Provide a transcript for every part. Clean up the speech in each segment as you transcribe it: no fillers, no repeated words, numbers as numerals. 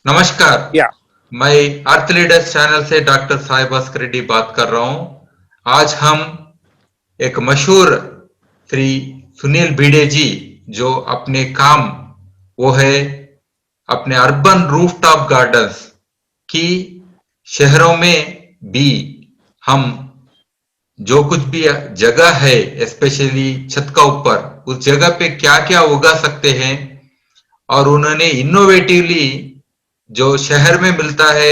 नमस्कार। या मैं अर्थ लीडर्स चैनल से डॉक्टर साई भास्कर रेड्डी बात कर रहा हूं। आज हम एक मशहूर श्री सुनील भिड़े जी जो अपने काम वो है अपने अर्बन रूफटॉप गार्डन्स की शहरों में भी हम जो कुछ भी जगह है स्पेशली छत का ऊपर उस जगह पे क्या क्या उगा सकते हैं और उन्होंने इनोवेटिवली जो शहर में मिलता है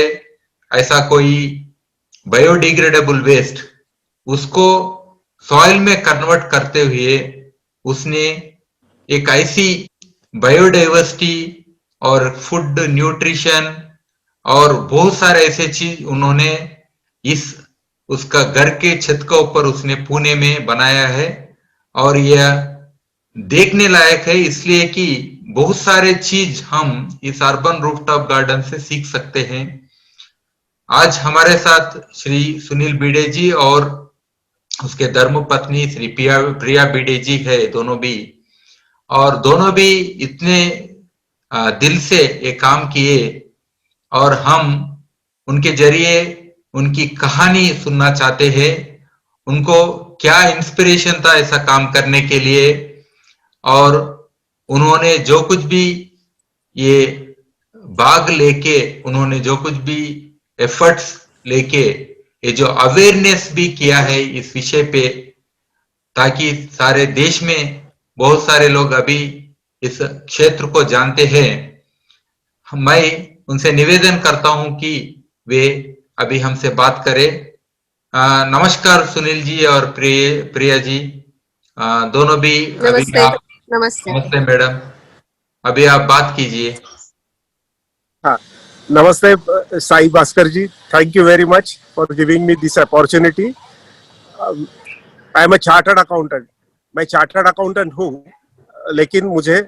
ऐसा कोई बायोडिग्रेडेबल वेस्ट उसको सॉइल में कन्वर्ट करते हुए उसने एक ऐसी बायोडाइवर्सिटी और फूड न्यूट्रिशन और बहुत सारे ऐसे चीज उन्होंने इस उसका घर के छत के ऊपर उसने पुणे में बनाया है। और यह देखने लायक है इसलिए कि बहुत सारे चीज हम इस अर्बन रूफटॉप गार्डन से सीख सकते हैं। आज हमारे साथ श्री सुनील भिड़े जी और उसके धर्म पत्नी श्री प्रिया भिड़े जी है, दोनों भी। और दोनों भी इतने दिल से ये काम किए और हम उनके जरिए उनकी कहानी सुनना चाहते हैं। उनको क्या इंस्पिरेशन था ऐसा काम करने के लिए और उन्होंने जो कुछ भी ये भाग लेके उन्होंने जो कुछ भी एफर्ट्स लेके ये जो अवेयरनेस भी किया है इस विषय पे ताकि सारे देश में बहुत सारे लोग अभी इस क्षेत्र को जानते हैं। मैं उनसे निवेदन करता हूं कि वे अभी हमसे बात करें। नमस्कार सुनील जी और प्रिया जी, दोनों भी अभी नमस्ते। आप। नमस्ते। नमस्ते मैडम, अभी आप बात कीजिए। हाँ, नमस्ते Sai Bhaskar ji, thank you very much for giving me this opportunity. I am a chartered accountant. मैं चार्टर्ड अकाउंटेंट हूँ, लेकिन मुझे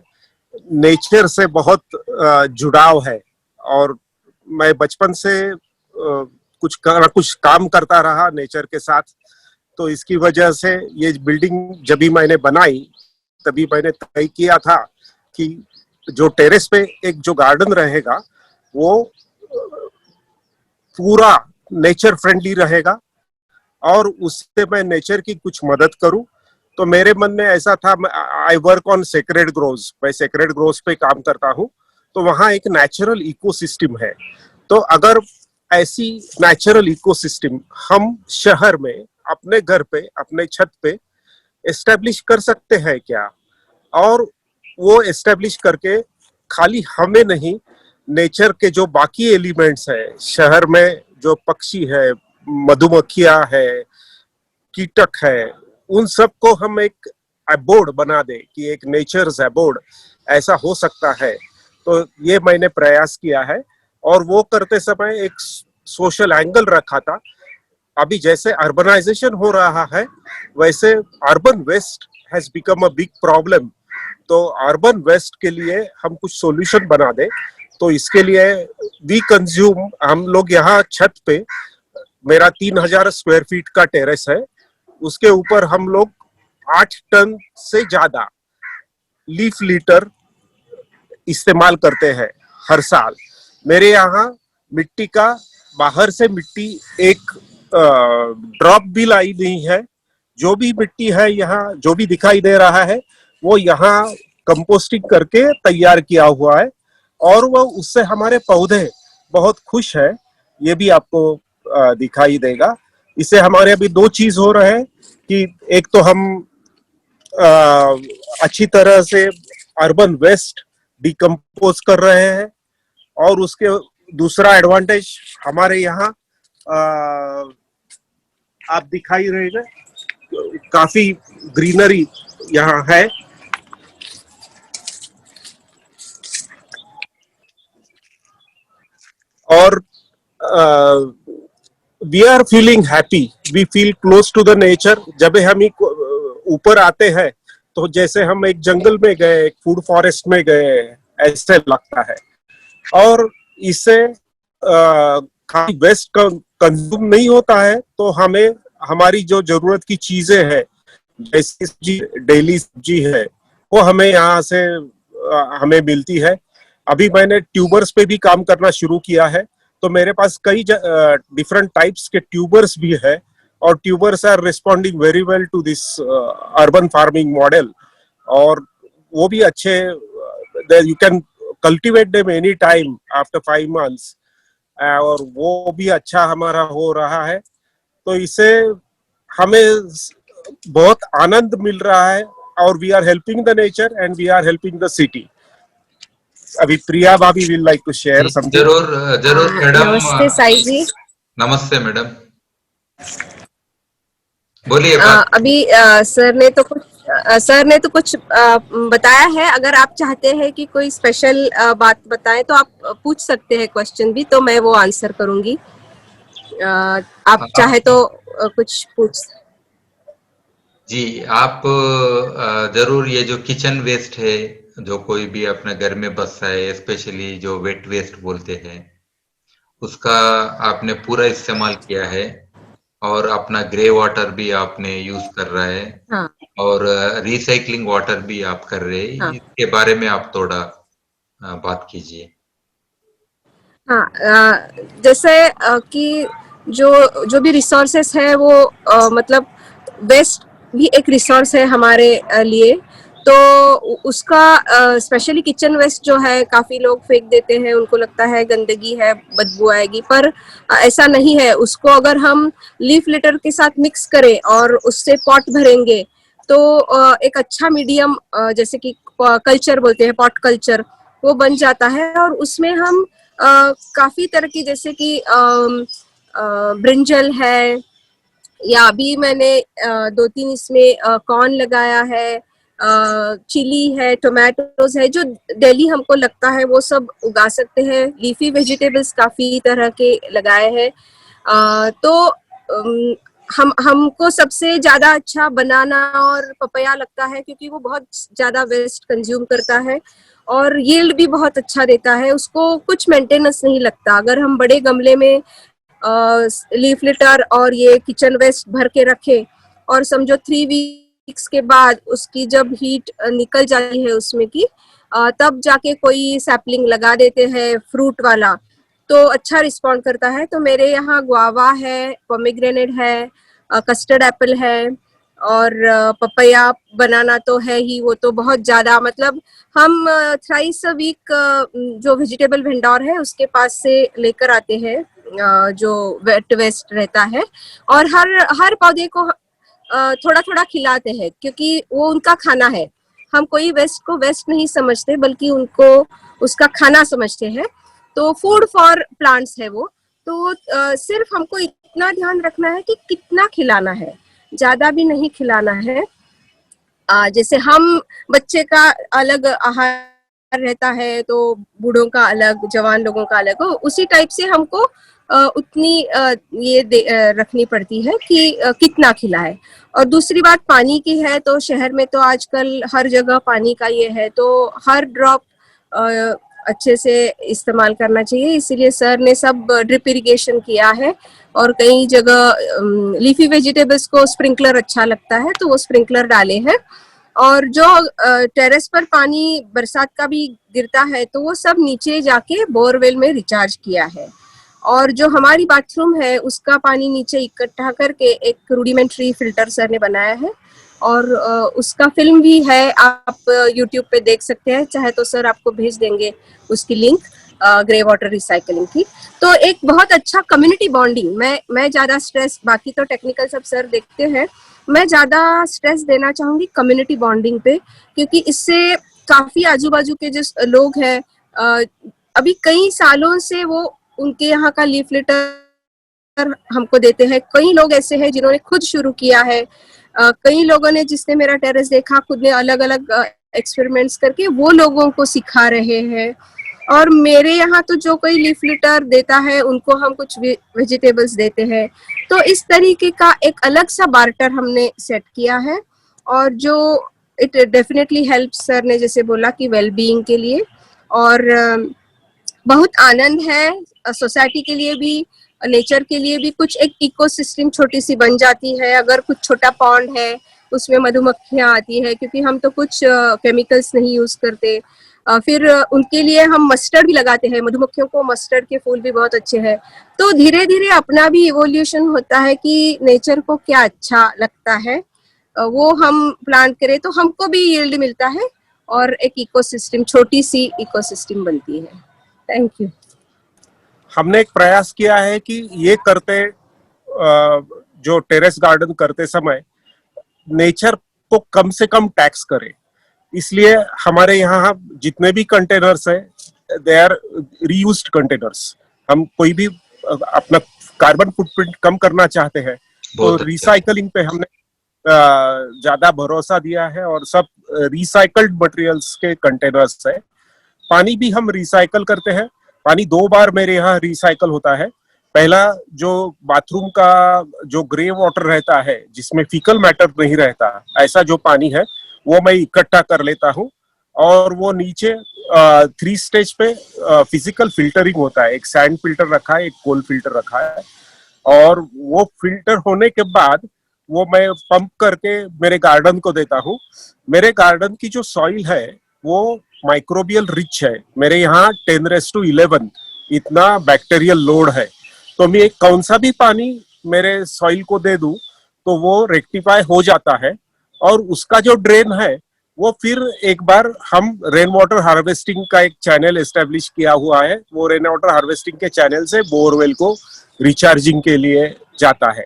नेचर से बहुत जुड़ाव है और मैं बचपन से कुछ काम करता रहा नेचर के साथ। तो इसकी वजह से ये बिल्डिंग जब भी मैंने बनाई तभी मैंने तय किया था कि जो टेरेस पे एक जो गार्डन रहेगा वो पूरा नेचर फ्रेंडली रहेगा और उससे मैं नेचर की कुछ मदद करूं। तो मेरे मन में ऐसा था, I work on sacred groves, मैं सेक्रेड ग्रोव्स पे काम करता हूं। तो वहां एक नेचुरल इकोसिस्टम है। तो अगर ऐसी नेचुरल इकोसिस्टम हम शहर में अपने घर पे अपने छत पे एस्टेब्लिश कर सकते हैं क्या? और वो एस्टेब्लिश करके खाली हमें नहीं, नेचर के जो बाकी एलिमेंट्स है, शहर में जो पक्षी है, मधुमक्खियां है, कीटक है, उन सबको हम एक अबोर्ड बना दे कि एक नेचर्स अबोर्ड ऐसा हो सकता है। तो ये मैंने प्रयास किया है और वो करते समय एक सोशल एंगल रखा था। अभी जैसे अर्बनाइजेशन हो रहा है वैसे urban waste has become a big problem. तो अर्बन वेस्ट के लिए हम कुछ सॉल्यूशन बना दे। तो इसके लिए वी कंज्यूम, हम लोग यहाँ छत पे, मेरा 3000 स्क्वायर फीट का टेरेस है, उसके ऊपर हम लोग 8 टन से ज्यादा लीफ लिटर इस्तेमाल करते हैं हर साल। मेरे यहाँ मिट्टी का बाहर से मिट्टी एक ड्रॉप भी लाई नहीं है। जो भी मिट्टी है यहाँ जो भी दिखाई दे रहा है वो यहाँ कंपोस्टिंग करके तैयार किया हुआ है और वो उससे हमारे पौधे बहुत खुश है। ये भी आपको दिखाई देगा। इससे हमारे अभी दो चीज हो रहे हैं कि एक तो हम अच्छी तरह से अर्बन वेस्ट डिकम्पोज कर रहे हैं और उसके दूसरा एडवांटेज हमारे यहाँ आप दिखाई रहेगा, काफी ग्रीनरी यहाँ है। और we are feeling happy, we feel close to the nature. जब हम ऊपर आते हैं तो जैसे हम एक जंगल में गए, एक फूड फॉरेस्ट में गए, ऐसे लगता है। और इससे खाली वेस्ट कंज्यूम नहीं होता है, तो हमें हमारी जो जरूरत की चीजें हैं जैसे डेली सब्जी है वो हमें यहाँ से हमें मिलती है। अभी मैंने ट्यूबर्स पे भी काम करना शुरू किया है, तो मेरे पास कई डिफरेंट टाइप्स के ट्यूबर्स भी है, और tubers are responding very well to this urban farming model, और वो भी अच्छे, you can cultivate them any time after 5 months, और वो भी अच्छा हमारा हो रहा है। तो इससे हमें बहुत आनंद मिल रहा है, और we are helping the nature and we are helping the city. अभी प्रिया भाभी will like to share ji, something. जरूर जरूर मैडम। नमस्ते साई जी। नमस्ते मैडम, बोलिए बात। अभी सर ने तो कुछ बताया है। अगर आप चाहते हैं कि कोई स्पेशल बात बताएं तो आप पूछ सकते हैं क्वेश्चन भी, तो मैं वो आंसर करूंगी। आप चाहे तो कुछ पूछ। जी, आप जरूर ये जो किचन वेस्ट है, जो कोई भी अपने घर में बचता है, स्पेशली जो वेट वेस्ट बोलते हैं, उसका आपने पूरा इस्तेमाल किया है, और अपना ग्रे वाटर भी आपने यूज कर रहा है, हाँ और रिसाइकलिंग वाटर भी आप कर रहे हैं। हाँ इसके बारे में आप थोड़ा बात कीजिए। हाँ। जैसे कि जो जो भी रिसोर्सेस है वो मतलब वेस्ट भी एक रिसोर्स है हमारे लिए। तो उसका स्पेशली किचन वेस्ट जो है काफी लोग फेंक देते हैं, उनको लगता है गंदगी है, बदबू आएगी, पर ऐसा नहीं है। उसको अगर हम लीफ लिटर के साथ मिक्स करें और उससे पॉट भरेंगे तो एक अच्छा मीडियम, जैसे कि कल्चर बोलते हैं, पॉट कल्चर, वो बन जाता है। और उसमें हम काफी तरह की, जैसे कि ब्रिंजल है, या अभी मैंने 2-3 इसमें कॉर्न लगाया है, चिली है, टोमेटोज है, जो डेली हमको लगता है वो सब उगा सकते हैं। लीफी वेजिटेबल्स काफी तरह के लगाए हैं। तो हमको सबसे ज्यादा अच्छा बनाना और पपाया लगता है, क्योंकि वो बहुत ज्यादा वेस्ट कंज्यूम करता है और यील्ड भी बहुत अच्छा देता है। उसको कुछ मेंटेनेंस नहीं लगता। अगर हम बड़े गमले में लीफ लिटर और ये किचन वेस्ट भर के रखे, और समझो 3 वीक्स के बाद उसकी जब हीट निकल जाती है उसमें की, तब जाके कोई सैपलिंग लगा देते हैं फ्रूट वाला, तो अच्छा रिस्पॉन्ड करता है। तो मेरे यहाँ गुआवा है, पोमेग्रेनेट है, कस्टर्ड एप्पल है, और पपाया, बनाना तो है ही। वो तो बहुत ज्यादा, मतलब हम थ्राइस अ वीक जो वेजिटेबल वेंडर है उसके पास से लेकर आते हैं जो वेट वेस्ट रहता है, और हर पौधे को थोड़ा थोड़ा खिलाते हैं, क्योंकि वो उनका खाना है। हम कोई वेस्ट को वेस्ट नहीं समझते, बल्कि उनको उसका खाना समझते हैं। तो फूड फॉर प्लांट्स है वो। तो सिर्फ हमको इतना ध्यान रखना है कि कितना खिलाना है, ज्यादा भी नहीं खिलाना है। जैसे हम बच्चे का अलग आहार रहता है, तो बूढ़ों का अलग, जवान लोगों का अलग, हो उसी टाइप से हमको उतनी ये रखनी पड़ती है कि कितना खिलाए। और दूसरी बात पानी की है, तो शहर में तो आजकल हर जगह पानी का ये है, तो हर ड्रॉप अच्छे से इस्तेमाल करना चाहिए। इसीलिए सर ने सब ड्रिप इरिगेशन किया है, और कई जगह लीफी वेजिटेबल्स को स्प्रिंकलर अच्छा लगता है तो वो स्प्रिंकलर डाले हैं। और जो टेरेस पर पानी बरसात का भी गिरता है तो वो सब नीचे जाके बोरवेल में रिचार्ज किया है। और जो हमारी बाथरूम है उसका पानी नीचे इकट्ठा करके एक रूडिमेंट्री फिल्टर सर ने बनाया है, और उसका फिल्म भी है, आप यूट्यूब पे देख सकते हैं। चाहे तो सर आपको भेज देंगे उसकी लिंक, ग्रे वाटर रिसाइकलिंग की। तो एक बहुत अच्छा कम्युनिटी बॉन्डिंग, मैं ज्यादा स्ट्रेस, बाकी तो टेक्निकल सब सर देखते हैं, मैं ज्यादा स्ट्रेस देना चाहूंगी कम्युनिटी बॉन्डिंग पे, क्योंकि इससे काफी आजू बाजू के जो लोग हैं, अभी कई सालों से वो उनके यहाँ का लीफ लिटर हमको देते हैं। कई लोग ऐसे हैं जिन्होंने खुद शुरू किया है, कई लोगों ने, जिसने मेरा टेरेस देखा, खुद ने अलग अलग एक्सपेरिमेंट्स करके वो लोगों को सिखा रहे हैं। और मेरे यहाँ तो जो कोई लीफ लिटर देता है उनको हम कुछ वेजिटेबल्स देते हैं। तो इस तरीके का एक अलग सा बार्टर हमने सेट किया है, और जो इट डेफिनेटली हेल्प, सर ने जैसे बोला कि वेलबीइंग के लिए। और बहुत आनंद है सोसाइटी के लिए भी, नेचर के लिए भी। कुछ एक इकोसिस्टम छोटी सी बन जाती है। अगर कुछ छोटा पॉन्ड है उसमें मधुमक्खियां आती है, क्योंकि हम तो कुछ केमिकल्स नहीं यूज करते। फिर उनके लिए हम मस्टर्ड भी लगाते हैं, मधुमक्खियों को मस्टर्ड के फूल भी बहुत अच्छे हैं। तो धीरे धीरे अपना भी इवोल्यूशन होता है कि नेचर को क्या अच्छा लगता है वो हम प्लांट करें तो हमको भी यील्ड मिलता है और एक इकोसिस्टम, छोटी सी इकोसिस्टम बनती है। Thank you. हमने एक प्रयास किया है कि ये करते जो टेरेस गार्डन करते समय नेचर को कम से कम टैक्स करे, इसलिए हमारे यहाँ जितने भी कंटेनर्स है दे आर रीयूज्ड कंटेनर्स। हम कोई भी अपना कार्बन फुटप्रिंट कम करना चाहते हैं तो रिसाइकलिंग पे हमने ज्यादा भरोसा दिया है और सब रिसाइकल्ड मटेरियल्स के कंटेनर्स है। पानी भी हम रिसाइकल करते हैं। पानी 2 बार मेरे यहाँ रिसाइकल होता है। पहला जो बाथरूम का जो ग्रे वाटर रहता है जिसमें फीकल मैटर नहीं रहता, ऐसा जो पानी है वो मैं इकट्ठा कर लेता हूँ और वो नीचे 3 स्टेज पे फिजिकल फिल्टरिंग होता है। एक सैंड फिल्टर रखा है, एक कोल फिल्टर रखा है और वो फिल्टर होने के बाद वो मैं पंप करके मेरे गार्डन को देता हूँ। मेरे गार्डन की जो सॉइल है वो माइक्रोबियल रिच है। मेरे यहाँ 10⁻11 इतना बैक्टीरियल लोड है, तो मैं कौन सा भी पानी मेरे सॉइल को दे दूं तो वो रेक्टिफाई हो जाता है और उसका जो ड्रेन है वो फिर एक बार हम रेन वाटर हार्वेस्टिंग का एक चैनल एस्टेब्लिश किया हुआ है। वो रेन वाटर हार्वेस्टिंग के चैनल से बोरवेल को रिचार्जिंग के लिए जाता है।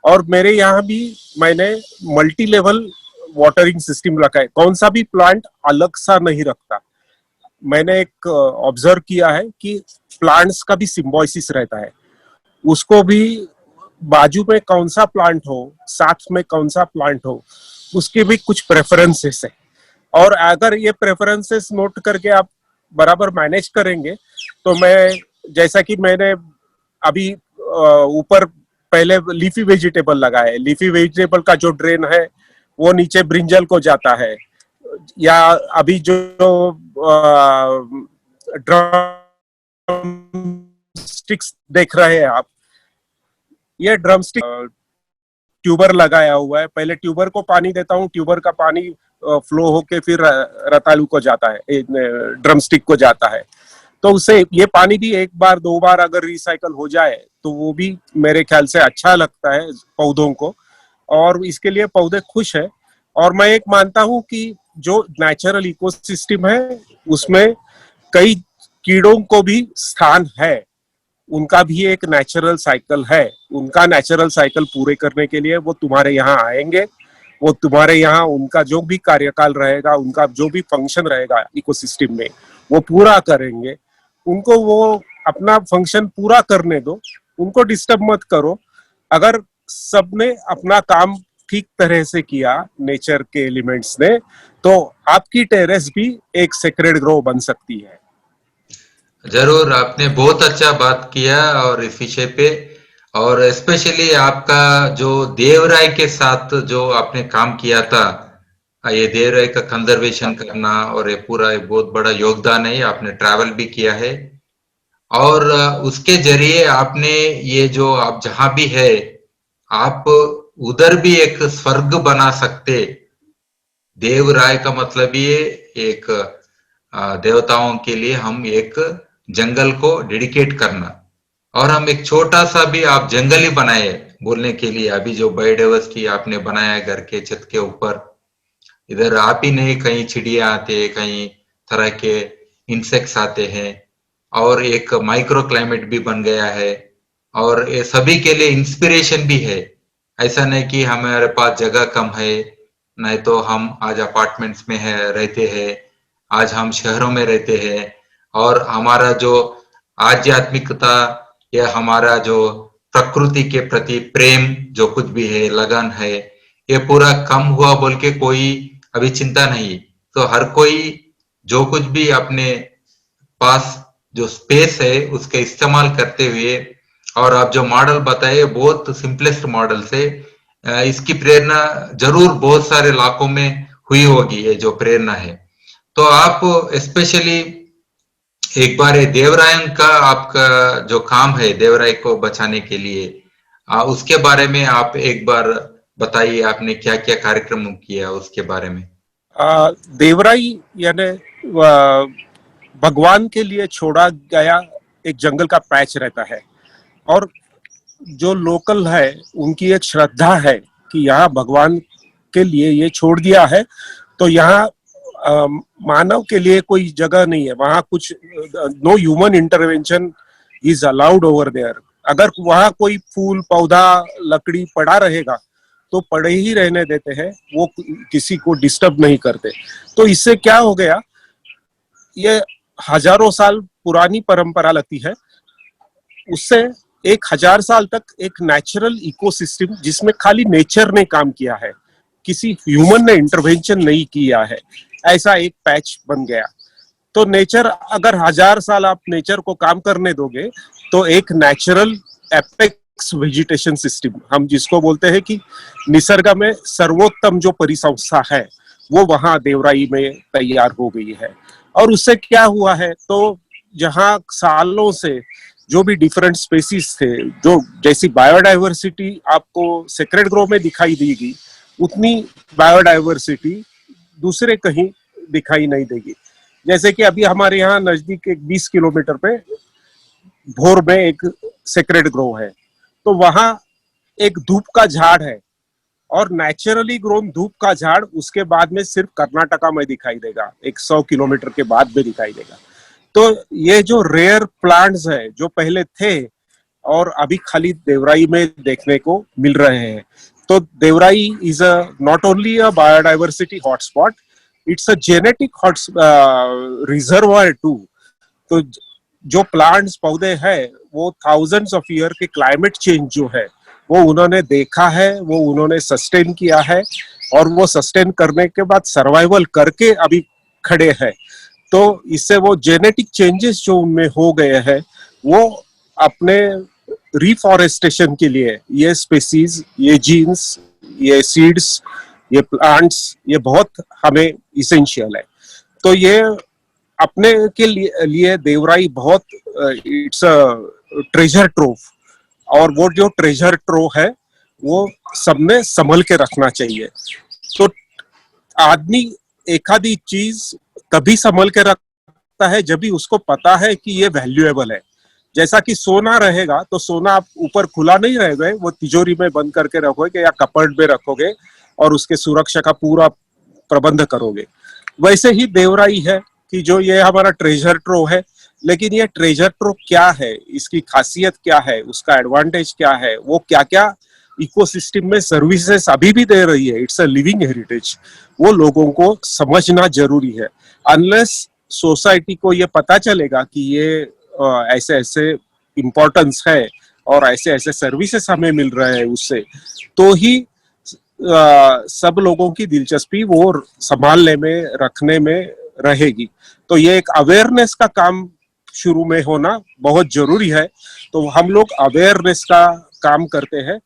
और मेरे यहाँ भी मैंने मल्टी लेवल वाटरिंग सिस्टम रखा है। कौन सा भी प्लांट अलग सा नहीं रखता। मैंने एक ऑब्जर्व किया है कि प्लांट्स का भी सिम्बोसिस रहता है। उसको भी बाजू में कौन सा प्लांट हो, साथ में कौन सा प्लांट हो, उसके भी कुछ प्रेफरेंसेस है। और अगर ये प्रेफरेंसेस नोट करके आप बराबर मैनेज करेंगे तो मैं, जैसा कि मैंने अभी ऊपर पहले लीफी वेजिटेबल लगाया है, लीफी वेजिटेबल का जो ड्रेन है वो नीचे ब्रिंजल को जाता है, या अभी जो ड्रम स्टिक्स देख रहे हैं आप, ये ड्रम स्टिक ट्यूबर लगाया हुआ है। पहले ट्यूबर को पानी देता हूँ, ट्यूबर का पानी फ्लो होके फिर रतालू को जाता है, ड्रम स्टिक को जाता है। तो उससे ये पानी भी 1 बार 2 बार अगर रिसाइकल हो जाए तो वो भी मेरे ख्याल से अच्छा लगता है पौधों को, और इसके लिए पौधे खुश है। और मैं एक मानता हूँ कि जो नेचुरल इकोसिस्टम है उसमें कई कीड़ों को भी स्थान है, उनका भी एक नेचुरल साइकिल है। उनका नेचुरल साइकिल पूरे करने के लिए वो तुम्हारे यहाँ आएंगे, वो तुम्हारे यहाँ उनका जो भी कार्यकाल रहेगा, उनका जो भी फंक्शन रहेगा इकोसिस्टम में वो पूरा करेंगे। उनको वो अपना फंक्शन पूरा करने दो, उनको डिस्टर्ब मत करो। अगर सबने अपना काम ठीक तरह से किया नेचर के एलिमेंट्स ने, तो आपकी टेरेस भी एक सेक्रेड ग्रो बन सकती है। जरूर, आपने बहुत अच्छा बात किया और इस विषय पे, और स्पेशली आपका जो देवराय के साथ जो आपने काम किया था, ये देवराय का कंजर्वेशन करना, और ये पूरा एक बहुत बड़ा योगदान है। आपने ट्रैवल भी किया है और उसके जरिए आपने ये जो आप जहां भी है आप उधर भी एक स्वर्ग बना सकते। देवराय का मतलब ये एक देवताओं के लिए हम एक जंगल को डेडिकेट करना, और हम एक छोटा सा भी आप जंगल ही बनाए बोलने के लिए। अभी जो बायोडाइवर्सिटी आपने बनाया घर के छत के ऊपर, इधर आप ही नहीं, कहीं चिड़िया आते हैं, कहीं तरह के इंसेक्ट्स आते हैं, और एक माइक्रो क्लाइमेट भी बन गया है, और ये सभी के लिए इंस्पिरेशन भी है। ऐसा नहीं कि हमारे पास जगह कम है, नहीं तो हम आज अपार्टमेंट्स में रहते हैं, आज हम शहरों में रहते हैं, और हमारा जो आध्यात्मिकता या हमारा जो प्रकृति के प्रति प्रेम जो कुछ भी है, लगन है, ये पूरा कम हुआ बोल के कोई अभी चिंता नहीं। तो हर कोई जो कुछ भी अपने पास जो स्पेस है उसका इस्तेमाल करते हुए, और आप जो मॉडल बताए बहुत सिंपलेस्ट मॉडल से, इसकी प्रेरणा जरूर बहुत सारे इलाकों में हुई होगी, ये जो प्रेरणा है। तो आप स्पेशली एक बार ये देवरायन का आपका जो काम है देवराय को बचाने के लिए, उसके बारे में आप एक बार बताइए, आपने क्या क्या कार्यक्रम किया उसके बारे में। देवराई यानी भगवान के लिए छोड़ा गया एक जंगल का पैच रहता है, और जो लोकल है उनकी एक श्रद्धा है कि यहाँ भगवान के लिए ये छोड़ दिया है, तो यहाँ मानव के लिए कोई जगह नहीं है, वहाँ कुछ no human intervention is allowed over there. अगर वहाँ कोई फूल पौधा लकड़ी पड़ा रहेगा तो पड़े ही रहने देते हैं, वो किसी को डिस्टर्ब नहीं करते। तो इससे क्या हो गया, ये हजारों साल पुरानी परंपरा लगती है, उससे 1000 साल तक एक नेचुरल इकोसिस्टम जिसमें खाली नेचर ने काम किया है, किसी ह्यूमन ने इंटरवेंशन नहीं किया है, ऐसा एक पैच बन गया। तो नेचर, अगर 1000 साल आप नेचर को काम करने दोगे तो एक नेचुरल एपेक्स वेजिटेशन सिस्टम, हम जिसको बोलते हैं कि निसर्ग में सर्वोत्तम जो परिसंस्था है, वो वहां देवराई में तैयार हो गई है। और उससे क्या हुआ है, तो जहां सालों से जो भी डिफरेंट स्पेसीज थे, जो जैसी बायोडाइवर्सिटी आपको सेक्रेड ग्रोव में दिखाई देगी, उतनी बायोडाइवर्सिटी दूसरे कहीं दिखाई नहीं देगी। जैसे कि अभी हमारे यहाँ नजदीक एक 20 किलोमीटर पे भोर में एक सेक्रेड ग्रोव है, तो वहां एक धूप का झाड़ है, और नेचुरली ग्रोन धूप का झाड़ उसके बाद में सिर्फ कर्नाटका में दिखाई देगा, 100 किलोमीटर के बाद में दिखाई देगा। तो ये जो रेयर प्लांट्स है जो पहले थे और अभी खाली देवराई में देखने को मिल रहे हैं। तो Devrai is a not only a biodiversity hotspot, it's a genetic hot reservoir too. तो जो प्लांट्स पौधे हैं वो थाउजेंड्स ऑफ ईयर के क्लाइमेट चेंज जो है वो उन्होंने देखा है, वो उन्होंने सस्टेन किया है, और वो सस्टेन करने के बाद सर्वाइवल करके अभी खड़े हैं। तो इससे वो जेनेटिक चेंजेस जो उनमें हो गए हैं, वो अपने रिफॉरेस्टेशन के लिए ये स्पीसीज, ये जीन्स, ये सीड्स, ये प्लांट्स, ये बहुत हमें इसेंशियल है। तो ये अपने के लिए देवराई बहुत इट्स अ ट्रेजर ट्रोव, और वो जो ट्रेजर ट्रोव है वो सबने संभल के रखना चाहिए। तो आदमी एक आधी चीज तभी संभल के रखता है जब भी उसको पता है कि ये वैल्यूएबल है। जैसा कि सोना रहेगा तो सोना आप ऊपर खुला नहीं रहेगा, वो तिजोरी में बंद करके रखोगे या कपबोर्ड में रखोगे और उसके सुरक्षा का पूरा प्रबंध करोगे। वैसे ही देवराई है कि जो ये हमारा ट्रेजर ट्रोव है, लेकिन ये ट्रेजर ट्रोव क्या है, इसकी खासियत क्या है, उसका एडवांटेज क्या है, वो क्या क्या इकोसिस्टम में सर्विसेज अभी भी दे रही है, इट्स अ लिविंग हेरिटेज, वो लोगों को समझना जरूरी है। अनलेस सोसाइटी को ये पता चलेगा कि ये ऐसे ऐसे इम्पोर्टेंस है और ऐसे ऐसे सर्विसेज हमें मिल रहे हैं उससे, तो ही सब लोगों की दिलचस्पी वो संभालने में, रखने में रहेगी। तो ये एक अवेयरनेस का काम शुरू में होना बहुत जरूरी है। तो हम लोग अवेयरनेस का काम करते हैं,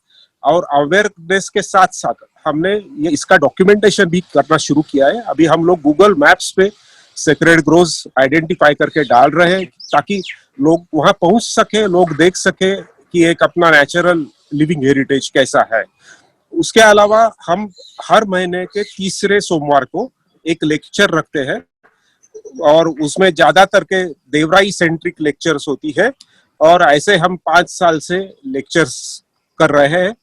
और अवेयरनेस के साथ साथ हमने ये इसका डॉक्यूमेंटेशन भी करना शुरू किया है। अभी हम लोग गूगल मैप्स पे सेक्रेड ग्रोव्स आइडेंटिफाई करके डाल रहे हैं, ताकि लोग वहां पहुंच सके, लोग देख सके कि एक अपना नेचुरल लिविंग हेरिटेज कैसा है। उसके अलावा हम हर महीने के तीसरे सोमवार को एक लेक्चर रखते हैं, और उसमें ज्यादातर के देवराई सेंट्रिक लेक्चर्स होती है, और ऐसे हम 5 साल से लेक्चर्स कर रहे हैं।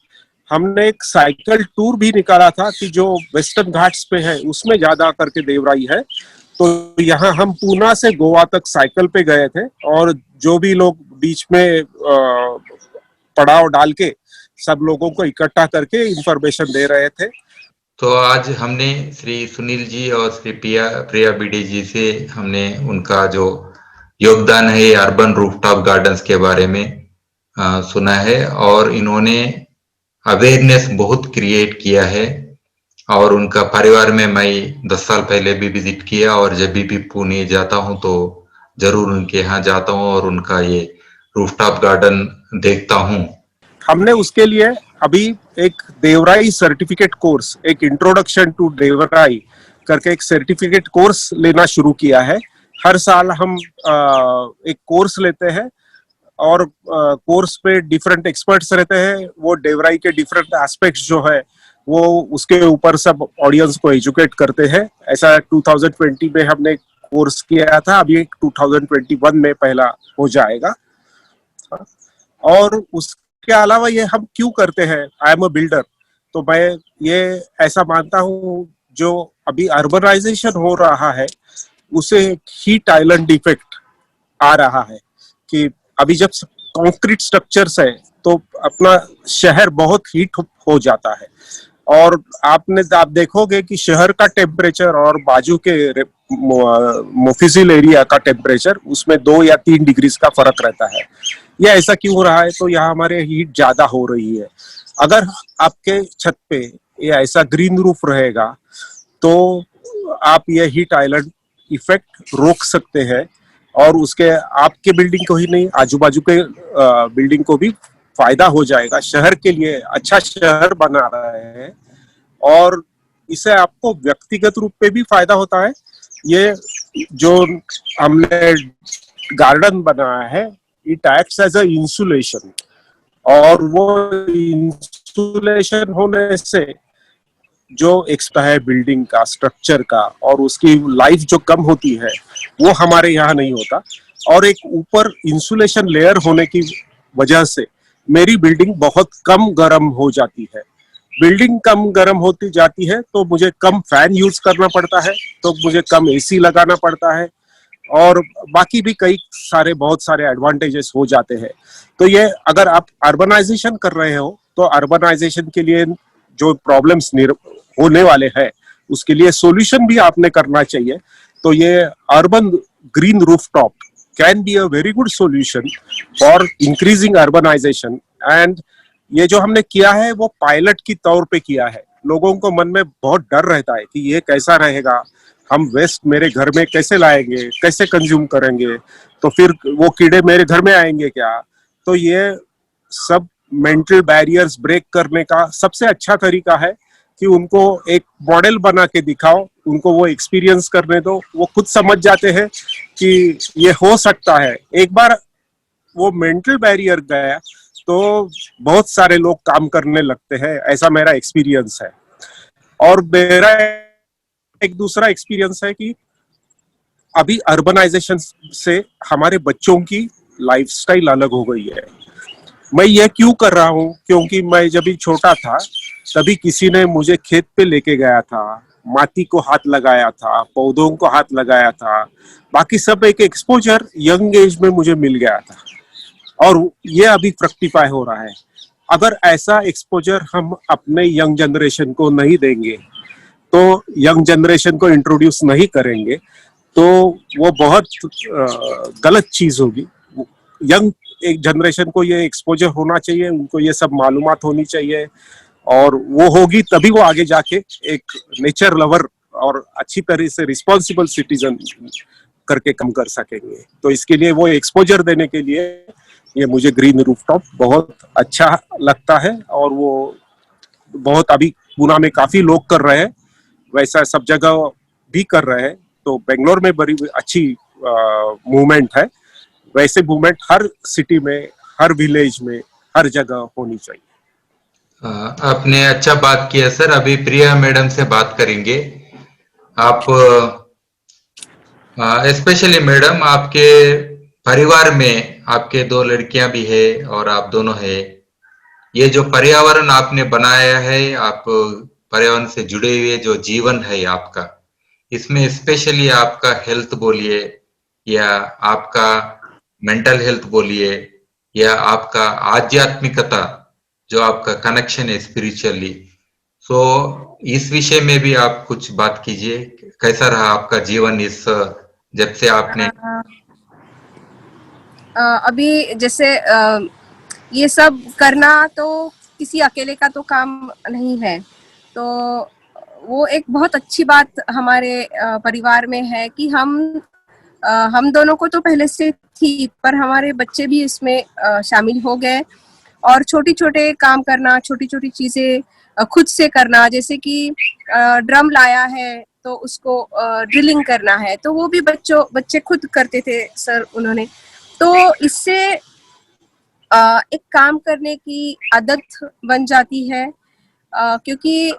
हमने एक साइकिल टूर भी निकाला था कि जो वेस्टर्न घाट्स पे है उसमें ज्यादा करके देवराई है। तो यहाँ हम पूना से गोवा तक साइकिल पे गए थे, और जो भी लोग बीच में पड़ाव डाल के सब लोगों को इकट्ठा करके इंफॉर्मेशन दे रहे थे। तो आज हमने श्री सुनील जी और श्री प्रिया बीडी जी से हमने उनका जो योगदान है अर्बन रूफटॉप गार्डन्स के बारे में सुना है, और इन्होंने अवेयरनेस बहुत क्रिएट किया है। और उनका परिवार में मैं 10 साल पहले भी विजिट किया, और जब भी पुणे जाता हूं तो जरूर उनके यहाँ जाता हूं और उनका ये रूफटॉप गार्डन देखता हूं। हमने उसके लिए अभी एक देवराई सर्टिफिकेट कोर्स, एक इंट्रोडक्शन टू देवराई करके एक सर्टिफिकेट कोर्स लेना शुरू किया है। हर साल हम एक कोर्स लेते हैं, और कोर्स पे डिफरेंट एक्सपर्ट्स रहते हैं, वो देवराई के डिफरेंट एस्पेक्ट्स जो है वो उसके ऊपर सब ऑडियंस को एजुकेट करते हैं। ऐसा 2020 में हमने कोर्स किया था, अभी 2021 में पहला हो जाएगा। और उसके अलावा ये हम क्यों करते हैं, आई एम अ बिल्डर, तो मैं ये ऐसा मानता हूँ जो अभी अर्बनाइजेशन हो रहा है उसे हीट आइलैंड इफेक्ट आ रहा है कि अभी जब कंक्रीट स्ट्रक्चर्स है तो अपना शहर बहुत हीट हो जाता है। और आप देखोगे कि शहर का टेम्परेचर और बाजू के मोफिजिल एरिया का टेम्परेचर उसमें 2 या 3 डिग्री का फर्क रहता है। ये ऐसा क्यों हो रहा है, तो यहाँ हमारे हीट ज्यादा हो रही है। अगर आपके छत पे ये ऐसा ग्रीन रूफ रहेगा तो आप ये हीट आइलैंड इफेक्ट रोक सकते हैं, और उसके आपके बिल्डिंग को ही नहीं, आजू बाजू के बिल्डिंग को भी फायदा हो जाएगा। शहर के लिए अच्छा शहर बना रहे हैं, और इससे आपको व्यक्तिगत रूप पे भी फायदा होता है। ये जो हमने गार्डन बनाया है, it acts as a insulation, और वो इंसुलेशन होने से जो एक्स्ट्रा है बिल्डिंग का, स्ट्रक्चर का, और उसकी लाइफ जो कम होती है वो हमारे यहाँ नहीं होता। और एक ऊपर इंसुलेशन लेयर होने की वजह से मेरी बिल्डिंग बहुत कम गर्म हो जाती है। बिल्डिंग कम गर्म होती जाती है तो मुझे कम फैन यूज करना पड़ता है, तो मुझे कम एसी लगाना पड़ता है, और बाकी भी कई सारे बहुत सारे एडवांटेजेस हो जाते हैं। तो ये अगर आप अर्बनाइजेशन कर रहे हो तो अर्बनाइजेशन के लिए जो प्रॉब्लम्स होने वाले हैं उसके लिए सॉल्यूशन भी आपने करना चाहिए। तो ये urban green rooftop can be a very good solution for increasing urbanization. And ये जो हमने किया है वो पायलट की तौर पे किया है। लोगों को मन में बहुत डर रहता है कि ये कैसा रहेगा, हम वेस्ट मेरे घर में कैसे लाएंगे, कैसे कंज्यूम करेंगे, तो फिर वो कीड़े मेरे घर में आएंगे क्या। तो ये सब मेंटल बैरियर्स ब्रेक करने का सबसे अच्छा तरीका है कि उनको एक मॉडल बना के दिखाओ, उनको वो एक्सपीरियंस करने दो, वो खुद समझ जाते हैं कि ये हो सकता है। एक बार वो मेंटल बैरियर गया तो बहुत सारे लोग काम करने लगते हैं, ऐसा मेरा एक्सपीरियंस है। और मेरा एक दूसरा एक्सपीरियंस है कि अभी अर्बनाइजेशन से हमारे बच्चों की लाइफस्टाइल अलग हो गई है। मैं ये क्यों कर रहा हूँ, क्योंकि मैं जब भी छोटा था तभी किसी ने मुझे खेत पे लेके गया था, माटी को हाथ लगाया था, पौधों को हाथ लगाया था, बाकी सब एक एक्सपोजर यंग एज में मुझे मिल गया था, और ये अभी फ्रक्टिफाई हो रहा है। अगर ऐसा एक्सपोजर हम अपने यंग जनरेशन को नहीं देंगे, तो यंग जनरेशन को इंट्रोड्यूस नहीं करेंगे, तो वो बहुत गलत चीज होगी। यंग एक जनरेशन को ये एक्सपोजर होना चाहिए, उनको ये सब मालूमात होनी चाहिए, और वो होगी तभी वो आगे जाके एक नेचर लवर और अच्छी तरह से रिस्पॉन्सिबल सिटीजन करके कम कर सकेंगे। तो इसके लिए वो एक्सपोजर देने के लिए ये मुझे ग्रीन रूफटॉप बहुत अच्छा लगता है, और वो बहुत अभी पुणे में काफी लोग कर रहे हैं, वैसा सब जगह भी कर रहे हैं। तो बेंगलोर में बड़ी अच्छी मूवमेंट है। वैसे मूवमेंट हर सिटी में, हर विलेज में, हर जगह होनी चाहिए। आपने अच्छा बात किया सर। अभी प्रिया मैडम से बात करेंगे। आप स्पेशली मैडम, आपके परिवार में आपके 2 लड़कियां भी है और आप दोनों है। ये जो पर्यावरण आपने बनाया है, आप पर्यावरण से जुड़े हुए जो जीवन है आपका, इसमें स्पेशली आपका हेल्थ बोलिए या आपका मेंटल हेल्थ बोलिए या आपका आध्यात्मिकता, जो आपका कनेक्शन है स्पिरिचुअली, सो इस विषय में भी आप कुछ बात कीजिए। कैसा रहा आपका जीवन इस जब से आपने अभी जैसे ये सब करना तो किसी अकेले का तो काम नहीं है। तो वो एक बहुत अच्छी बात हमारे परिवार में है कि हम दोनों को तो पहले से थी, पर हमारे बच्चे भी इसमें शामिल हो गए, और छोटे छोटे काम करना, छोटी छोटी चीजें खुद से करना, जैसे कि ड्रम लाया है तो उसको ड्रिलिंग करना है, तो वो भी बच्चे खुद करते थे सर उन्होंने। तो इससे एक काम करने की आदत बन जाती है, क्योंकि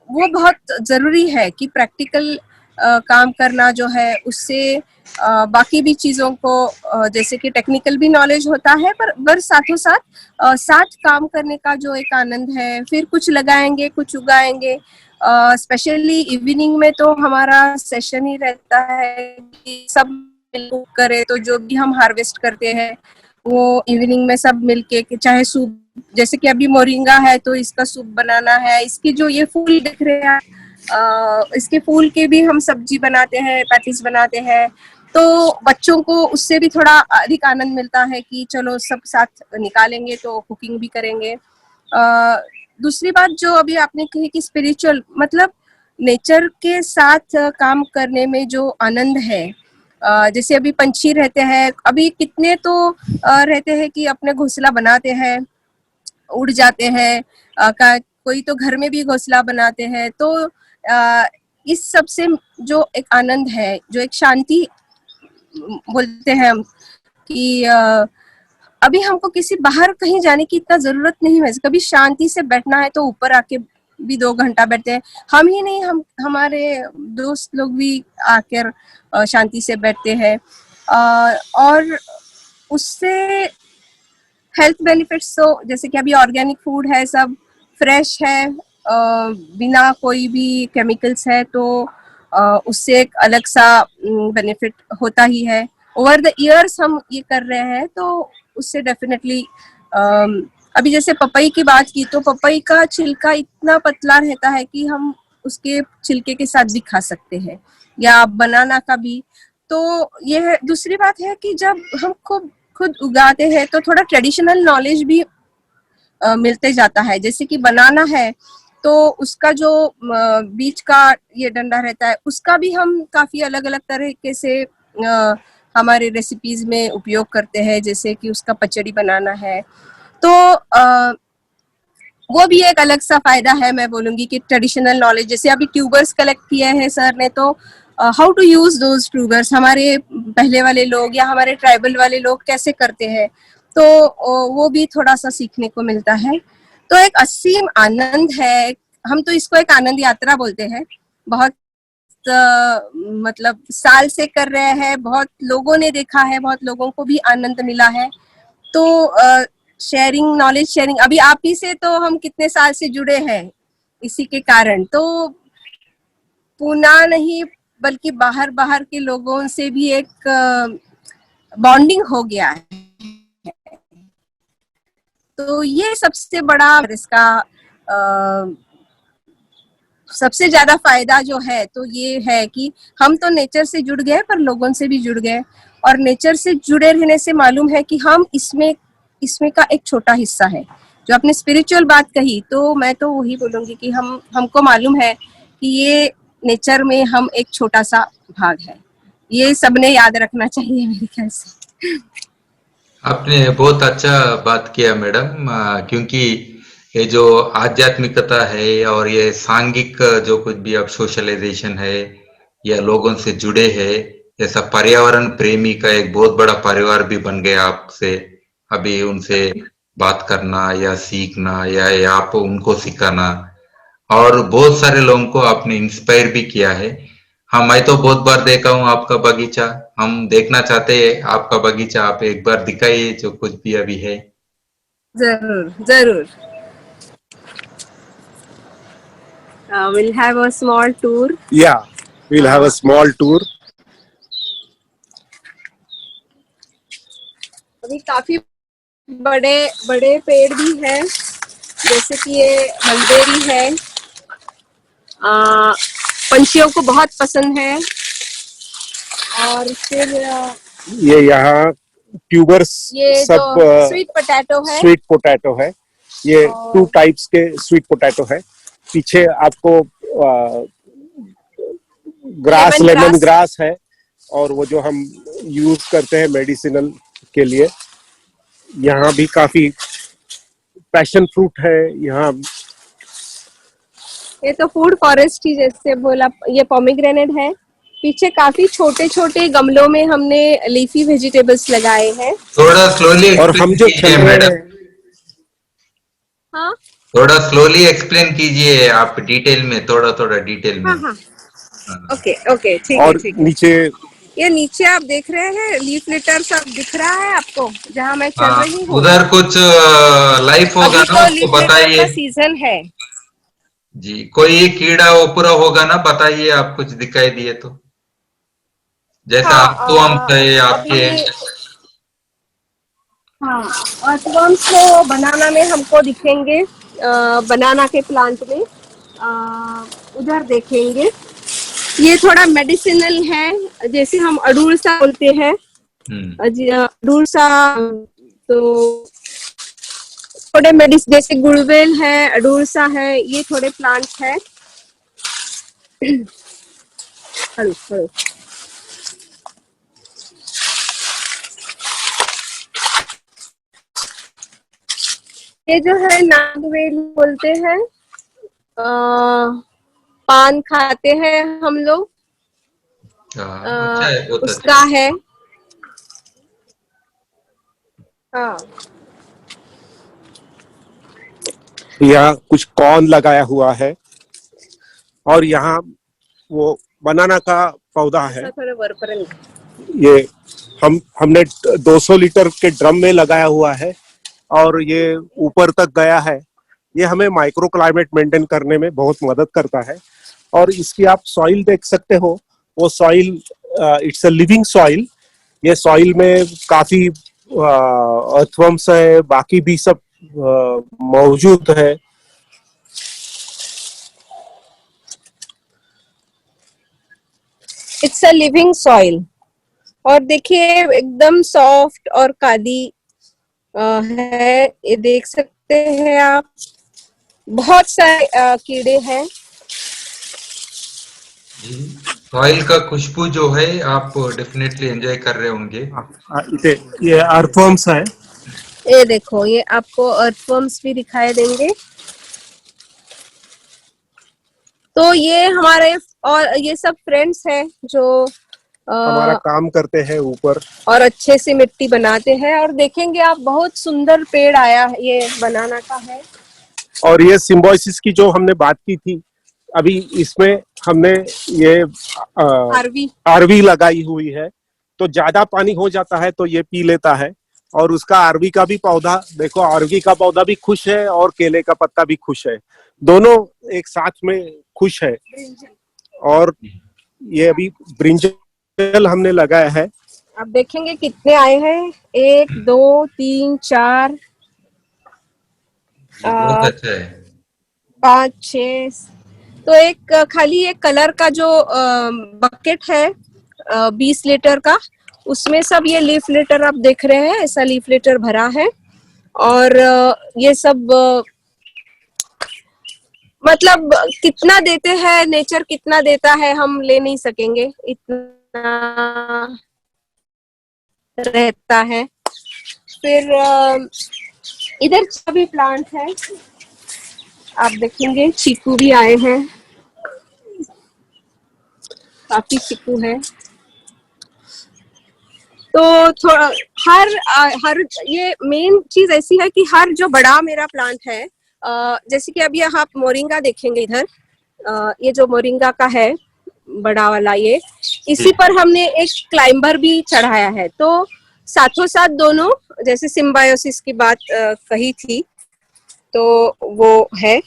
वो बहुत जरूरी है कि प्रैक्टिकल काम करना जो है उससे बाकी भी चीज़ों को जैसे कि टेक्निकल भी नॉलेज होता है, पर साथों साथ साथ काम करने का जो एक आनंद है, फिर कुछ लगाएंगे कुछ उगाएंगे। स्पेशली इवनिंग में तो हमारा सेशन ही रहता है कि सब मिलकर करे, तो जो भी हम हार्वेस्ट करते हैं वो इवनिंग में सब मिलके, चाहे सूप, जैसे कि अभी मोरिंगा है तो इसका सूप बनाना है, इसकी जो ये फूल दिख रहे हैं इसके फूल के भी हम सब्जी बनाते हैं, पैटीज बनाते हैं। तो बच्चों को उससे भी थोड़ा अधिक आनंद मिलता है कि चलो सब साथ निकालेंगे तो कुकिंग भी करेंगे। दूसरी बात जो अभी आपने कही कि स्पिरिचुअल, मतलब नेचर के साथ काम करने में जो आनंद है, जैसे अभी पंछी रहते हैं, अभी कितने तो रहते हैं कि अपने घोंसला बनाते हैं, उड़ जाते हैं, कोई तो घर में भी घोंसला बनाते हैं। तो इस सब से जो एक आनंद है, जो एक शांति बोलते हैं हम कि अभी हमको किसी बाहर कहीं जाने की इतना जरूरत नहीं है, कभी शांति से बैठना है तो ऊपर आके भी 2 घंटा बैठते हैं। हम ही नहीं, हमारे दोस्त लोग भी आकर शांति से बैठते हैं, और उससे हेल्थ बेनिफिट्स तो जैसे कि अभी ऑर्गेनिक फूड है, सब फ्रेश है, बिना कोई भी केमिकल्स है, तो उससे एक अलग सा बेनिफिट होता ही है। ओवर द ईयर्स हम ये कर रहे हैं तो उससे डेफिनेटली अभी जैसे पपई की बात की तो पपई का छिलका इतना पतला रहता है कि हम उसके छिलके के साथ भी खा सकते हैं, या बनाना का भी। तो ये दूसरी बात है कि जब हम खुद उगाते हैं तो थोड़ा ट्रेडिशनल नॉलेज भी मिलते जाता है। जैसे कि बनाना है तो उसका जो बीच का ये डंडा रहता है उसका भी हम काफी अलग अलग तरीके से हमारे रेसिपीज में उपयोग करते हैं, जैसे कि उसका पचड़ी बनाना है। तो वो भी एक अलग सा फायदा है, मैं बोलूंगी कि ट्रेडिशनल नॉलेज, जैसे अभी ट्यूबर्स कलेक्ट किए हैं सर ने, तो how to use those tubers, हमारे पहले वाले लोग या हमारे ट्राइबल वाले लोग कैसे करते हैं, तो वो भी थोड़ा सा सीखने को मिलता है। तो एक असीम आनंद है, हम तो इसको एक आनंद यात्रा बोलते हैं। बहुत मतलब साल से कर रहे हैं, बहुत लोगों ने देखा है, बहुत लोगों को भी आनंद मिला है। तो शेयरिंग, नॉलेज शेयरिंग, अभी आप ही से तो हम कितने साल से जुड़े हैं इसी के कारण, तो पूना नहीं बल्कि बाहर के लोगों से भी एक बॉन्डिंग हो गया है। तो ये सबसे बड़ा इसका सबसे ज्यादा फायदा जो है तो ये है कि हम तो नेचर से जुड़ गए पर लोगों से भी जुड़ गए, और नेचर से जुड़े रहने से मालूम है कि हम इसमें का एक छोटा हिस्सा है। जो आपने स्पिरिचुअल बात कही, तो मैं तो वही बोलूंगी कि हमको मालूम है कि ये नेचर में हम एक छोटा सा भाग है। ये सबने याद रखना चाहिए मेरे ख्याल से। आपने बहुत अच्छा बात किया मैडम, क्योंकि ये जो आध्यात्मिकता है और ये सांघिक जो कुछ भी अब सोशलाइजेशन है या लोगों से जुड़े हैं, ऐसा पर्यावरण प्रेमी का एक बहुत बड़ा परिवार भी बन गया आपसे। अभी उनसे बात करना या सीखना या आप उनको सिखाना, और बहुत सारे लोगों को आपने इंस्पायर भी किया है। हाँ, मैं तो बहुत बार देखा हूँ आपका बगीचा, हम देखना चाहते हैं आपका बगीचा, आप एक बार दिखाइए जो कुछ भी अभी है। जरूर जरूर। We'll have a small tour. Yeah, we'll have a small tour. अभी काफी बड़े बड़े पेड़ भी हैं, जैसे कि ये मलबेरी है, पंछियों को बहुत पसंद है। और फिर ये यहाँ ट्यूबर्स, ये सब जो स्वीट पोटैटो है, स्वीट पोटैटो है। ये 2 टाइप्स के स्वीट पोटैटो है। पीछे आपको ग्रास, लेमन ग्रास है, और वो जो हम यूज करते हैं मेडिसिनल के लिए। यहाँ भी काफी पैशन फ्रूट है यहाँ। ये तो फूड फॉरेस्ट ही जैसे बोला, ये पोमीग्रेनेट है। पीछे काफी छोटे छोटे गमलों में हमने लीफी वेजिटेबल्स लगाए हैं। थोड़ा स्लोली, और हम जो चल रहे हैं, हाँ थोड़ा स्लोली एक्सप्लेन कीजिए आप, डिटेल में, थोड़ा डिटेल में। हाँ। ओके ओके, ठीक है और ठीक है। नीचे ये नीचे आप देख रहे हैं लीफ लिटर सब दिख रहा है आपको, जहाँ मैं चल हाँ, रही हूँ। उधर कुछ लाइफ होगा अभी ना, तो उसको लीफ लिटर बताइए। का सीजन है। जी, कोई कीड़ा ओपरा होगा ना, बताइए आप, कुछ दिखाई दिए तो। जैसा हाँ, आर्टवर्म्स है आपके। अभी हाँ, अर्थवर्म्स तो बनाना में हमको दिखेंगे, बनाना के प्लांट में। उधर देखेंगे, ये थोड़ा मेडिसिनल है, जैसे हम अडुलसा बोलते हैं। हम्म। अडुलसा तो थोड़े मेडिसिन, जैसे गुड़वेल है, अडुलसा है, ये थोड़े प्लांट्स है। Hello hello. ये जो है नागवेल बोलते हैं। पान खाते हैं हम लोग। अच्छा है, बहुत अच्छा उसका है। है। हाँ, यहाँ कुछ कॉर्न लगाया हुआ है, और यहाँ वो बनाना का पौधा है। ऐसा थोड़ा वरपर्यंत। ये हमने 200 लीटर के ड्रम में लगाया हुआ है, और ये ऊपर तक गया है। ये हमें माइक्रो क्लाइमेट मेंटेन करने में बहुत मदद करता है। और इसकी आप सॉइल देख सकते हो, वो soil it's a living soil. ये सॉइल में काफी अर्थवर्म्स है, बाकी भी सब मौजूद है। It's a living soil. और देखिए एकदम सॉफ्ट और काली है, ये देख सकते हैं आप। बहुत सारे कीड़े हैं। जी, सॉइल का खुशबू जो है आप डेफिनेटली एंजॉय कर रहे होंगे। ये अर्थवर्म्स है। ये देखो, ये आपको अर्थवर्म्स भी दिखाई देंगे। तो ये हमारे, और ये सब फ्रेंड्स हैं जो हमारा अ, काम करते हैं ऊपर। और अच्छे से मिट्टी बनाते हैं। और देखेंगे आप, बहुत सुंदर पेड़ आया है, ये बनाना का है। और ये सिम्बोसिस की जो हमने बात की थी, अभी इसमें हमने ये आरवी। आरवी लगाई हुई है। तो ज्यादा पानी हो जाता है तो ये पी लेता है। और उसका आरवी का भी पौधा देखो, आरवी का पौधा भी खुश है और केले का पत्ता भी खुश है, दोनों एक साथ में खुश है। और ये अभी ब्रिंजल हमने लगाया है। आप देखेंगे कितने आए हैं, 1 2 3 4 जी, बहुत अच्छा है। 5 6। तो एक खाली एक कलर का जो बकेट है, 20 लीटर का, उसमें सब ये लीफ लिटर आप देख रहे हैं, ऐसा लीफ लिटर भरा है। और ये सब मतलब कितना देते हैं, नेचर कितना देता है हम ले नहीं सकेंगे, इतना रहता है। फिर इधर सभी प्लांट है, आप देखेंगे चीकू भी आए हैं, काफी चीकू है। तो थोड़ा हर ये मेन चीज ऐसी है कि हर जो बड़ा मेरा प्लांट है, जैसे कि अभी आप मोरिंगा देखेंगे इधर, ये जो मोरिंगा का है बड़ा वाला, ये इसी पर हमने एक क्लाइंबर भी चढ़ाया है। तो साथों साथ दोनों, जैसे सिम्बायोसिस की बात कही थी, तो वो है।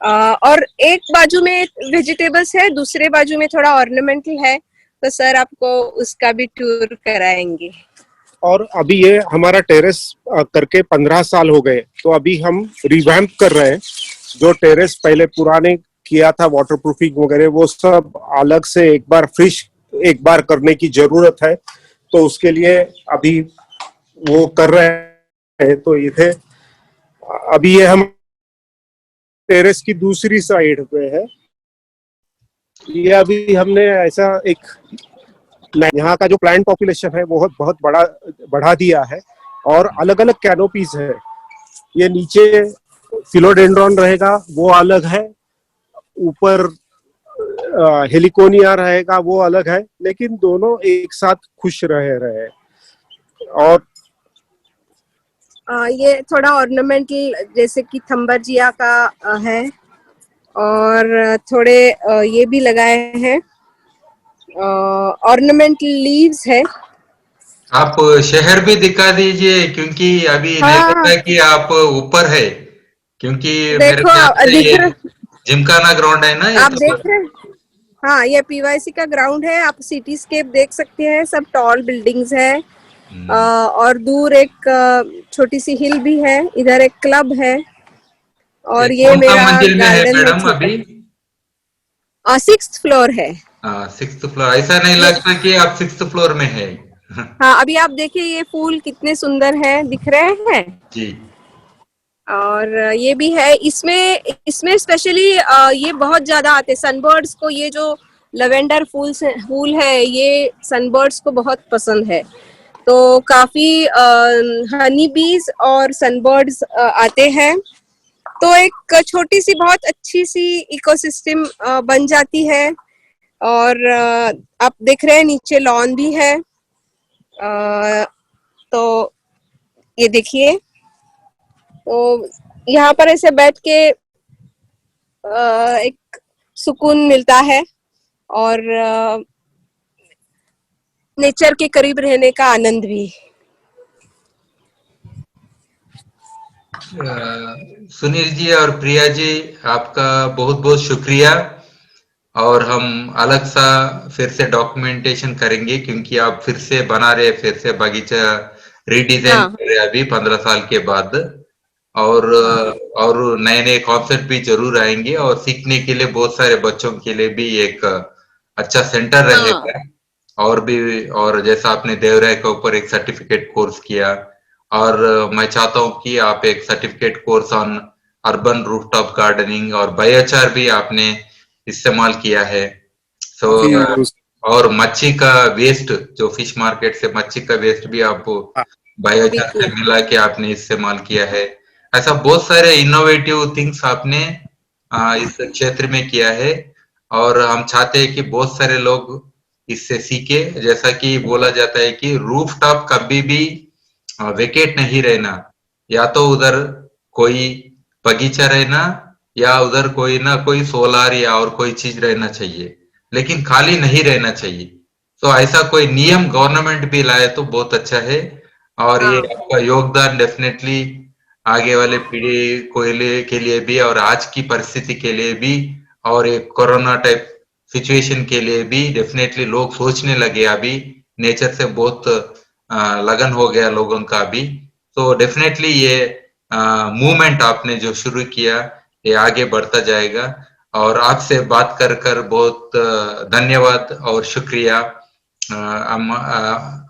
और एक बाजू में वेजिटेबल्स है, दूसरे बाजू में थोड़ा ऑर्नामेंटल है। तो सर आपको उसका भी टूर कराएंगे। और अभी ये हमारा टेरेस करके 15 साल हो गए, तो अभी हम रिवैम्प कर रहे हैं। जो टेरेस पहले पुराने किया था वाटरप्रूफिंग वगैरह, वो सब अलग से एक बार करने की जरूरत है। तो उसके लिए अभी वो कर रहे हैं। तो ये अभी ये हम टेरेस की दूसरी साइड पे है। ये अभी हमने ऐसा एक, यहाँ का जो प्लांट पॉपुलेशन है वो बहुत बड़ा बढ़ा दिया है, और अलग अलग कैनोपीज है। ये नीचे फिलोडेंड्रॉन रहेगा, वो अलग है। ऊपर हेलिकोनिया रहेगा, वो अलग है। लेकिन दोनों एक साथ खुश रहे। और ये थोड़ा ऑर्नामेंटल, जैसे कि थम्बरजिया का है। और थोड़े ये भी लगाए हैं, ऑर्नामेंटल लीव्स है। आप शहर भी दिखा दीजिए, क्योंकि अभी नहीं हाँ पता कि आप ऊपर है, क्योंकि मेरे देखो, ख्याल से दिख ये रहा, जिमखाना ग्राउंड है ना ये आप तो। देख रहे हैं? हाँ, ये पीवाईसी का ग्राउंड है। आप सिटी स्केप देख सकते हैं, सब टॉल बिल्डिंग्स है। हम्म, और दूर एक छोटी सी हिल भी है, इधर एक क्लब है, ये और ये कौन सा मेरा मंजिल में है गार्डन है मैडम छोटा। अभी? 6th फ्लोर है। सिक्स्थ फ्लोर, ऐसा नहीं ये, लगता कि आप सिक्स्थ फ्लोर में है। हाँ, अभी आप देखिए ये फूल कितने सुंदर हैं, दिख रहे हैं। जी। और ये भी है, इसमें इसमें स्पेशली ये बहुत ज्यादा आते हैं सनबर्ड्स को। ये जो लेवेंडर फूल है, ये सनबर्ड्स को बहुत पसंद है। तो काफी हनी बीज और सनबर्ड्स आते हैं। तो एक छोटी सी बहुत अच्छी सी इकोसिस्टम बन जाती है। और आप देख रहे हैं नीचे लॉन भी है। तो ये देखिए, तो यहाँ पर ऐसे बैठ के एक सुकून मिलता है, और नेचर के करीब रहने का आनंद भी। सुनील जी और प्रिया जी, आपका बहुत बहुत शुक्रिया। और हम अलग सा फिर से डॉक्यूमेंटेशन करेंगे, क्योंकि आप फिर से बना रहे, फिर से बगीचा रीडिजाइन हाँ कर रहे अभी 15 साल के बाद। और और नए नए कॉन्सेप्ट भी जरूर आएंगे, और सीखने के लिए बहुत सारे बच्चों के लिए भी एक अच्छा सेंटर हाँ रहेगा। और भी, और जैसा आपने देवराय के ऊपर एक सर्टिफिकेट कोर्स किया, और मैं चाहता हूँ कि आप एक certificate course on urban rooftop gardening और बायोचार भी आपने इस्तेमाल किया है। सो जी और मच्छी का वेस्ट, जो फिश मार्केट से मच्छी का वेस्ट भी आप हाँ, बायोचार से बिल्कुल। मिला के आपने इस्तेमाल किया है। ऐसा बहुत सारे इनोवेटिव थिंग्स आपने इस क्षेत्र में किया है, और हम चाहते हैं कि बहुत सारे लोग इससे सीखे। जैसा कि बोला जाता है कि रूफ टॉप कभी भी वेकेट नहीं रहना, या तो उधर कोई बगीचा रहना, या उधर कोई ना कोई सोलार या और कोई चीज रहना चाहिए, लेकिन खाली नहीं रहना चाहिए। तो ऐसा कोई नियम गवर्नमेंट भी लाए तो बहुत अच्छा है। और ये हाँ आपका योगदान डेफिनेटली आगे वाले पीढ़ी के लिए भी, और आज की परिस्थिति के लिए भी, और एक कोरोना टाइप सिचुएशन के लिए भी डेफिनेटली लोग सोचने लगे अभी। नेचर से बहुत लगन हो गया लोगों का भी। तो डेफिनेटली ये मूवमेंट आपने जो शुरू किया, ये आगे बढ़ता जाएगा। और आपसे बात कर कर बहुत धन्यवाद और शुक्रिया।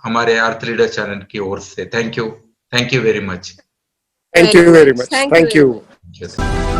हमारे अर्थ लीडर चैनल की ओर से thank you very much. Thank very you very much, much, thank you thank very you. Much.